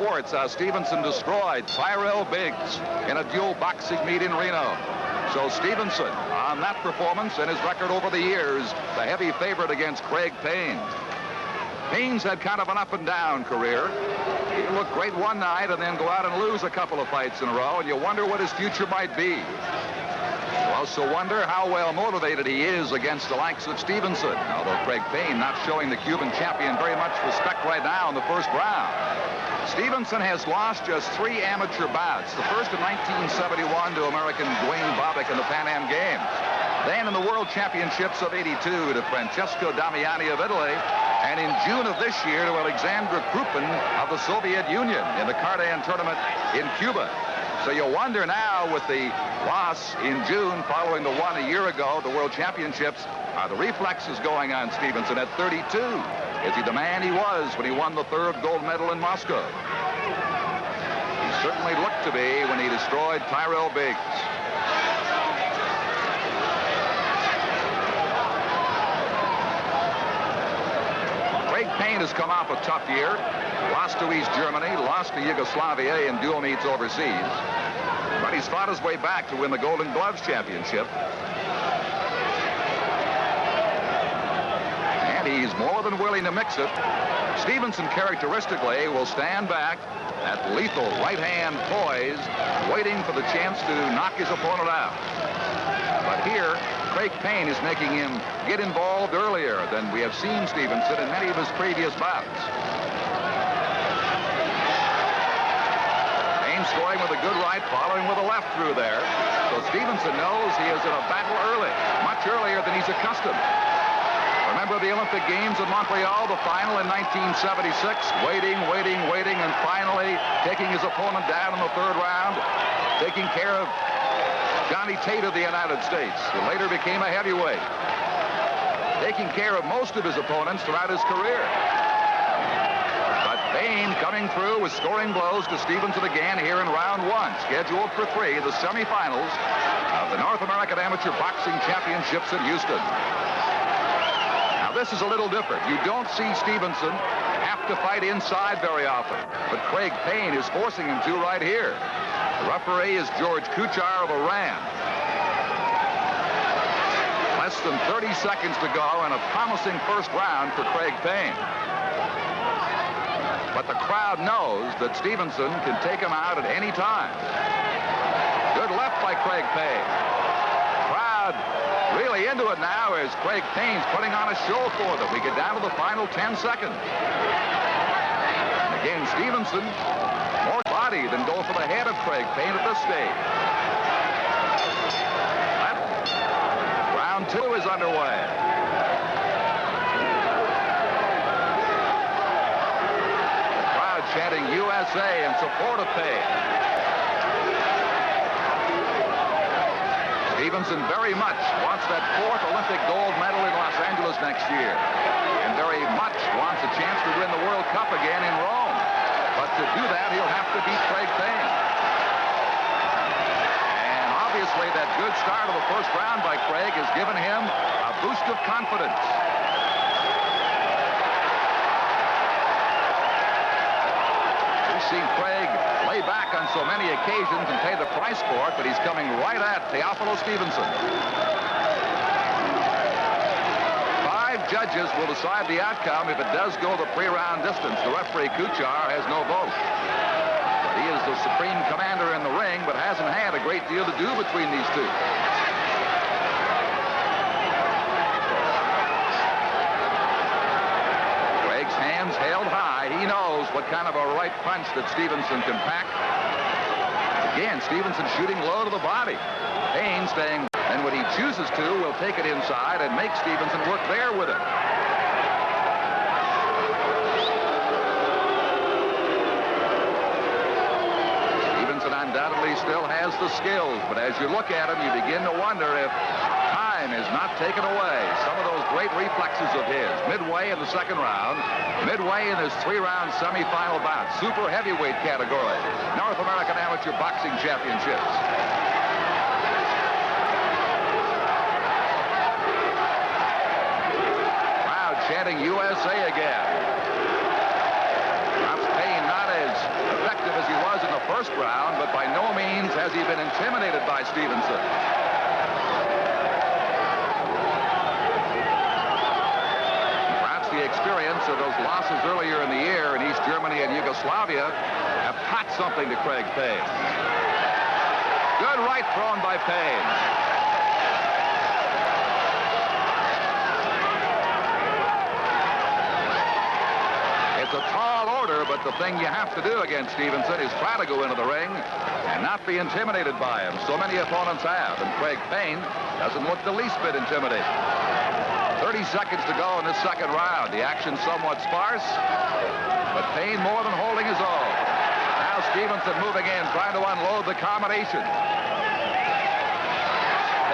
Sports, Stevenson destroyed Tyrell Biggs in a dual boxing meet in Reno. So Stevenson, on that performance and his record over the years, the heavy favorite against Krэг Pэйn. Payne's had kind of an up-and-down career. He can look great one night and then go out and lose a couple of fights in a row, and you wonder what his future might be. You also wonder how well motivated he is against the likes of Stevenson, although Krég Pэйn not showing the Cuban champion very much respect right now in the first round. Stevenson has lost just 3 amateur bouts, the first in 1971 to American Dwayne Bobbick in the Pan Am Games. Then in the World Championships of '82 to Francesco Damiani of Italy, and in June of this year to Alexander Krupin of the Soviet Union in the Cardan tournament in Cuba. So you wonder now, with the loss in June following the one a year ago at the World Championships, are the reflexes going on Stevenson at 32? Is he the man he was when he won the 3rd gold medal in Moscow? He certainly looked to be when he destroyed Tyrell Biggs. Krég Pэйn has come off a tough year. Lost to East Germany, lost to Yugoslavia in dual meets overseas. But he's fought his way back to win the Golden Gloves Championship. And he's more than willing to mix it. Stevenson characteristically will stand back at lethal right hand poised, waiting for the chance to knock his opponent out. But here, Krég Pэйn is making him get involved earlier than we have seen Stevenson in many of his previous bouts. Payne scoring with a good right, following with a left through there. So Stevenson knows he is in a battle early, much earlier than he's accustomed. Remember the Olympic Games in Montreal, the final in 1976? Waiting, and finally taking his opponent down in the 3rd round, taking care of Johnny Tate of the United States, who later became a heavyweight, taking care of most of his opponents throughout his career. But Payne coming through with scoring blows to Stevenson again here in round 1, scheduled for 3, the semifinals of the North American Amateur Boxing Championships in Houston. Now this is a little different. You don't see Stevenson have to fight inside very often, but Krég Pэйn is forcing him to right here. The referee is George Kuchar of Iran. Less than 30 seconds to go and a promising first round for Krég Pэйn. But the crowd knows that Stevenson can take him out at any time. Good left by Krég Pэйn. Crowd really into it now as Krég Pэyn's putting on a show for them. We get down to the final 10 seconds. And again, Stevenson, more body than go for the head of Krég Pэйn at this stage. Round 2 is underway. The crowd chanting USA in support of Payne. Stevenson very much wants that 4th Olympic gold medal in Los Angeles next year, and very much wants a chance to win the World Cup again in Rome. But to do that, he'll have to beat Krég Pэйn. And obviously that good start of the first round by Krég has given him a boost of confidence. We've seen Krég lay back on so many occasions and pay the price for it, but he's coming right at Teofilо Stivensson. 5 judges will decide the outcome if it does go the pre-round distance. The referee, Kuchar, has no vote. He is the supreme commander in the ring, but hasn't had a great deal to do between these two. Craig's hands held high. He knows what kind of a right punch that Stevensson can pack. Again, Stevensson shooting low to the body. Payne staying, and when he chooses to, will take it inside and make Stevensson work there with it. Stevensson undoubtedly still has the skills, but as you look at him, you begin to wonder if time is not taken away. Some of those great reflexes of his, midway in the second round, midway in his 3-round semifinal bout, super heavyweight category, North American Amateur Boxing Championships. Crowd chanting USA again. Perhaps Payne not as first round, but by no means has he been intimidated by Stevenson. Perhaps the experience of those losses earlier in the year in East Germany and Yugoslavia have taught something to Crэг Pэйn. Good right thrown by Payne. It's a tall order, but the thing you have to do against Stevenson is try to go into the ring and not be intimidated by him. So many opponents have, and Crég Pэйn doesn't look the least bit intimidated. 30 seconds to go in this second round. The action somewhat sparse, but Payne more than holding his own. Now Stevenson moving in, trying to unload the combination.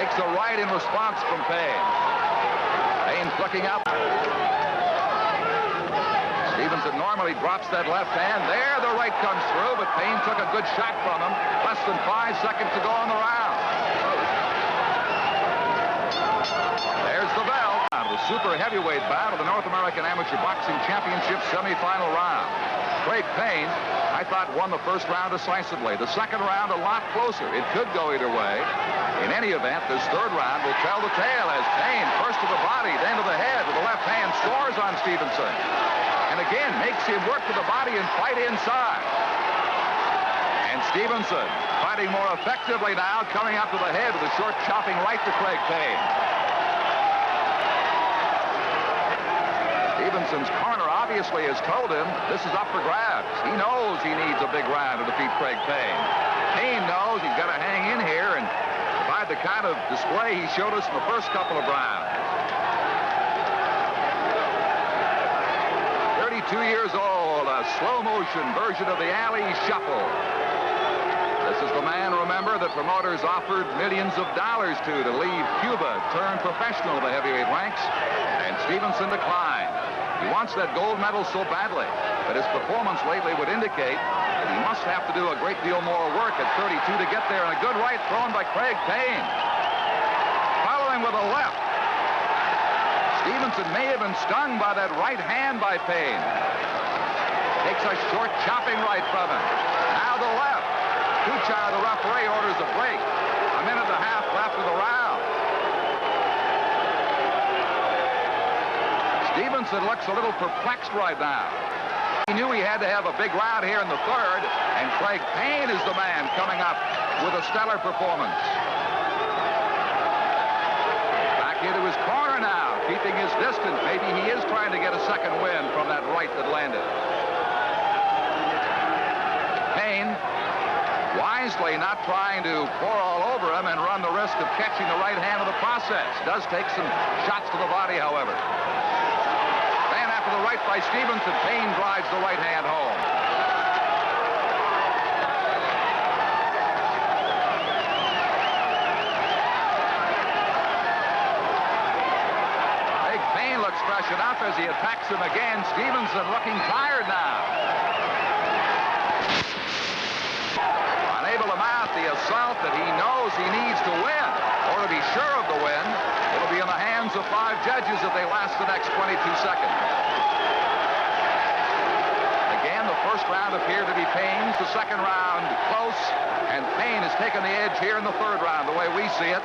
Takes a right in response from Payne. Payne flicking up. Stevenson normally drops that left hand. There, the right comes through, but Payne took a good shot from him. Less than 5 seconds to go in the round. There's the bell. The super heavyweight bout of the North American Amateur Boxing Championship semifinal round. Crég Pэйn, I thought, won the first round decisively. The second round a lot closer. It could go either way. In any event, this third round will tell the tale as Payne, first to the body, then to the head with the left hand, scores on Stevenson. And again, makes him work to the body and fight inside. And Stevenson fighting more effectively now, coming up to the head with a short chopping right to Crég Pэйn. Stevenson's corner obviously has told him this is up for grabs. He knows he needs a big round to defeat Crég Pэйn. Payne knows he's got to hang in here and provide the kind of display he showed us in the first couple of rounds. 32 years old, a slow-motion version of the alley shuffle. This is the man, remember, that promoters offered millions of dollars to leave Cuba, turn professional in the heavyweight ranks, and Stevenson declined. He wants that gold medal so badly, but his performance lately would indicate that he must have to do a great deal more work at 32 to get there, and a good right thrown by Crég Pэйn. Following with a left. Stevenson may have been stung by that right hand by Payne. Takes a short chopping right from him. Now the left. Kuchar, the referee, orders a break. A minute and a half left of the round. Stevenson looks a little perplexed right now. He knew he had to have a big round here in the third, and Crég Pэйn is the man coming up with a stellar performance. Back into his corner now, keeping his distance. Maybe he is trying to get a second win from that right that landed. Payne, wisely not trying to pour all over him and run the risk of catching the right hand of the process. Does take some shots to the body, however. Then after the right by Stevenson, Payne drives the right hand home. Crég Payne looks fresh enough as he attacks him again. Stevenson looking tired now. Unable to mount the assault that he knows he needs to win, or to be sure of the win. It'll be in the hands of 5 judges if they last the next 22 seconds. Again, the first round appeared to be Payne's, the second round close, and Payne has taken the edge here in the third round, the way we see it.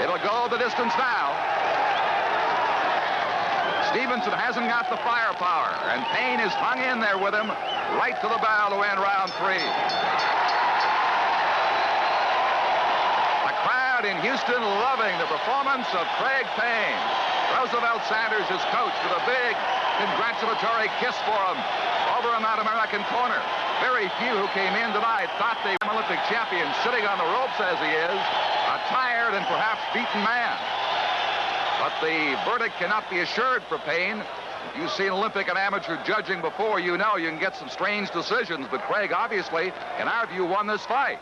It'll go the distance now. Stevenson hasn't got the firepower, and Payne is hung in there with him right to the bell to win round 3. The crowd in Houston loving the performance of Crég Pэйn. Roosevelt Sanders, his coach, with a big congratulatory kiss for him over in that American corner. Very few who came in tonight thought they were Olympic champions, sitting on the ropes as he is, a tired and perhaps beaten man. But the verdict cannot be assured for Payne. If you've seen Olympic and amateur judging before, you know you can get some strange decisions. But Crég, obviously, in our view, won this fight.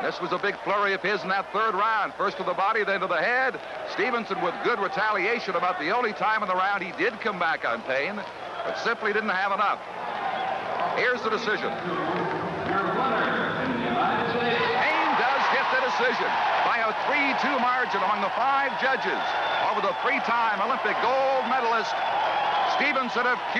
This was a big flurry of his in that third round. First to the body, then to the head. Stevenson with good retaliation. About the only time in the round he did come back on Payne, but simply didn't have enough. Here's the decision. Payne does get the decision by a 3-2 margin among the 5 judges over the 3-time Olympic gold medalist Stevenson of Cuba.